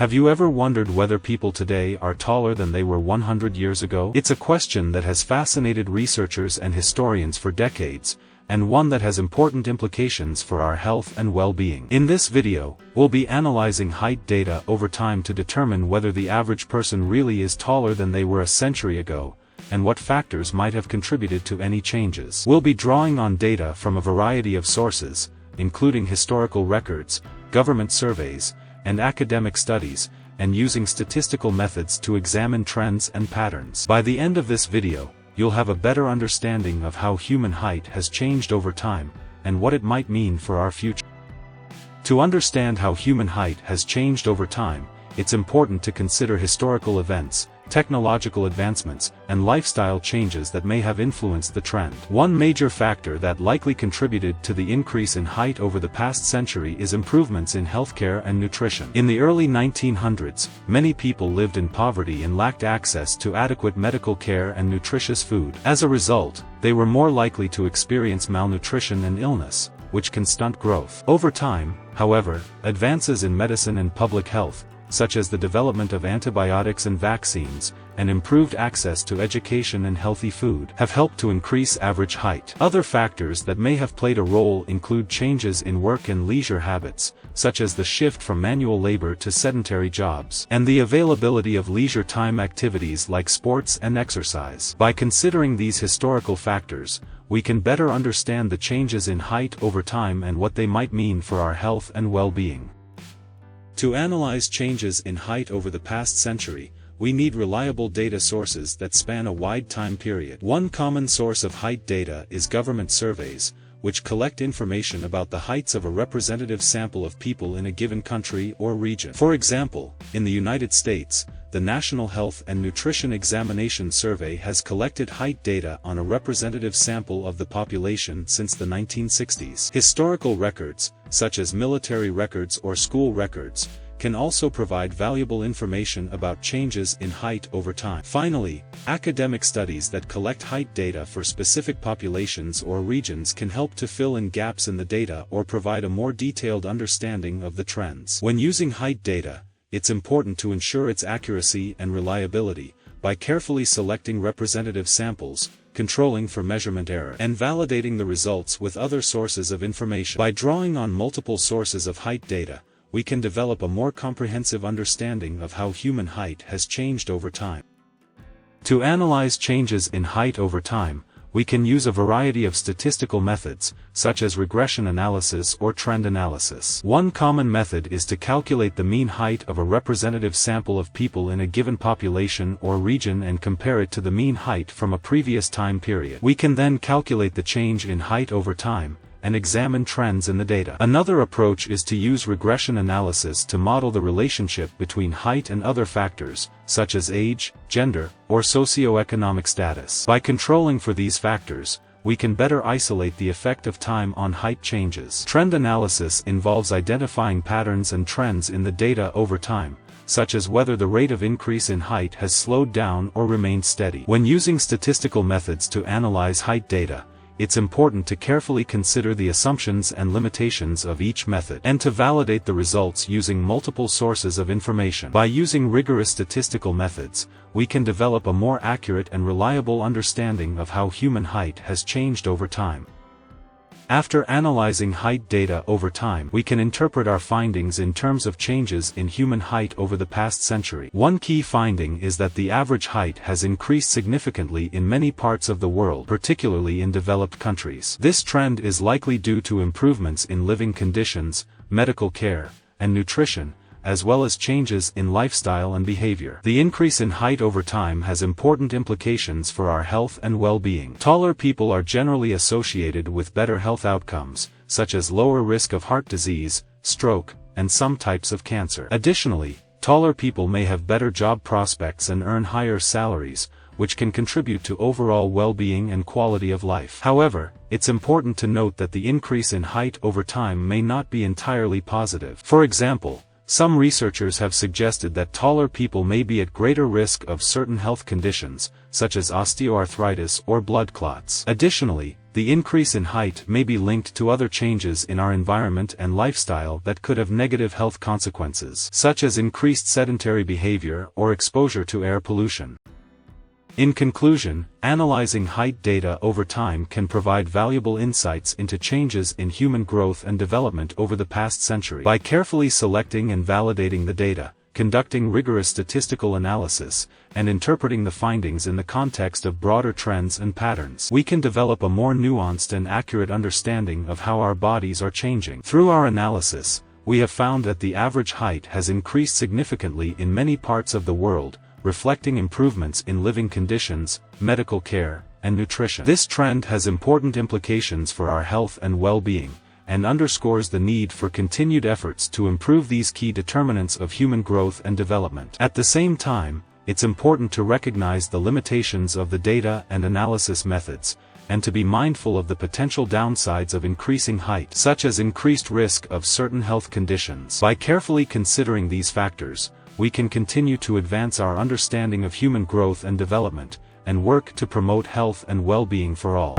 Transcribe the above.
Have you ever wondered whether people today are taller than they were 100 years ago? It's a question that has fascinated researchers and historians for decades, and one that has important implications for our health and well-being. In this video, we'll be analyzing height data over time to determine whether the average person really is taller than they were a century ago, and what factors might have contributed to any changes. We'll be drawing on data from a variety of sources, including historical records, government surveys, and academic studies, and using statistical methods to examine trends and patterns. By the end of this video, you'll have a better understanding of how human height has changed over time, and what it might mean for our future. To understand how human height has changed over time, it's important to consider historical events, technological advancements, and lifestyle changes that may have influenced the trend. One major factor that likely contributed to the increase in height over the past century is improvements in healthcare and nutrition. In the early 1900s, many people lived in poverty and lacked access to adequate medical care and nutritious food. As a result, they were more likely to experience malnutrition and illness, which can stunt growth. Over time, however, advances in medicine and public health, such as the development of antibiotics and vaccines, and improved access to education and healthy food, have helped to increase average height. Other factors that may have played a role include changes in work and leisure habits, such as the shift from manual labor to sedentary jobs, and the availability of leisure time activities like sports and exercise. By considering these historical factors, we can better understand the changes in height over time and what they might mean for our health and well-being. To analyze changes in height over the past century, we need reliable data sources that span a wide time period. One common source of height data is government surveys, which collect information about the heights of a representative sample of people in a given country or region. For example, in the United States, the National Health and Nutrition Examination Survey has collected height data on a representative sample of the population since the 1960s. Historical records, such as military records or school records, can also provide valuable information about changes in height over time. Finally, academic studies that collect height data for specific populations or regions can help to fill in gaps in the data or provide a more detailed understanding of the trends. When using height data, it's important to ensure its accuracy and reliability by carefully selecting representative samples, controlling for measurement error, and validating the results with other sources of information. By drawing on multiple sources of height data, we can develop a more comprehensive understanding of how human height has changed over time. To analyze changes in height over time, we can use a variety of statistical methods, such as regression analysis or trend analysis. One common method is to calculate the mean height of a representative sample of people in a given population or region and compare it to the mean height from a previous time period. We can then calculate the change in height over time, and examine trends in the data. Another approach is to use regression analysis to model the relationship between height and other factors, such as age, gender, or socioeconomic status. By controlling for these factors, we can better isolate the effect of time on height changes. Trend analysis involves identifying patterns and trends in the data over time, such as whether the rate of increase in height has slowed down or remained steady. When using statistical methods to analyze height data, it's important to carefully consider the assumptions and limitations of each method, and to validate the results using multiple sources of information. By using rigorous statistical methods, we can develop a more accurate and reliable understanding of how human height has changed over time. After analyzing height data over time, we can interpret our findings in terms of changes in human height over the past century. One key finding is that the average height has increased significantly in many parts of the world, particularly in developed countries. This trend is likely due to improvements in living conditions, medical care, and nutrition, as well as changes in lifestyle and behavior. The increase in height over time has important implications for our health and well-being. Taller people are generally associated with better health outcomes, such as lower risk of heart disease, stroke, and some types of cancer. Additionally, taller people may have better job prospects and earn higher salaries, which can contribute to overall well-being and quality of life. However, it's important to note that the increase in height over time may not be entirely positive. For example, some researchers have suggested that taller people may be at greater risk of certain health conditions, such as osteoarthritis or blood clots. Additionally, the increase in height may be linked to other changes in our environment and lifestyle that could have negative health consequences, such as increased sedentary behavior or exposure to air pollution. In conclusion, analyzing height data over time can provide valuable insights into changes in human growth and development over the past century. By carefully selecting and validating the data, conducting rigorous statistical analysis, and interpreting the findings in the context of broader trends and patterns, we can develop a more nuanced and accurate understanding of how our bodies are changing. Through our analysis, we have found that the average height has increased significantly in many parts of the world, reflecting improvements in living conditions, medical care, and nutrition. This trend has important implications for our health and well-being, and underscores the need for continued efforts to improve these key determinants of human growth and development. At the same time, it's important to recognize the limitations of the data and analysis methods, and to be mindful of the potential downsides of increasing height, such as increased risk of certain health conditions. By carefully considering these factors, we can continue to advance our understanding of human growth and development, and work to promote health and well-being for all.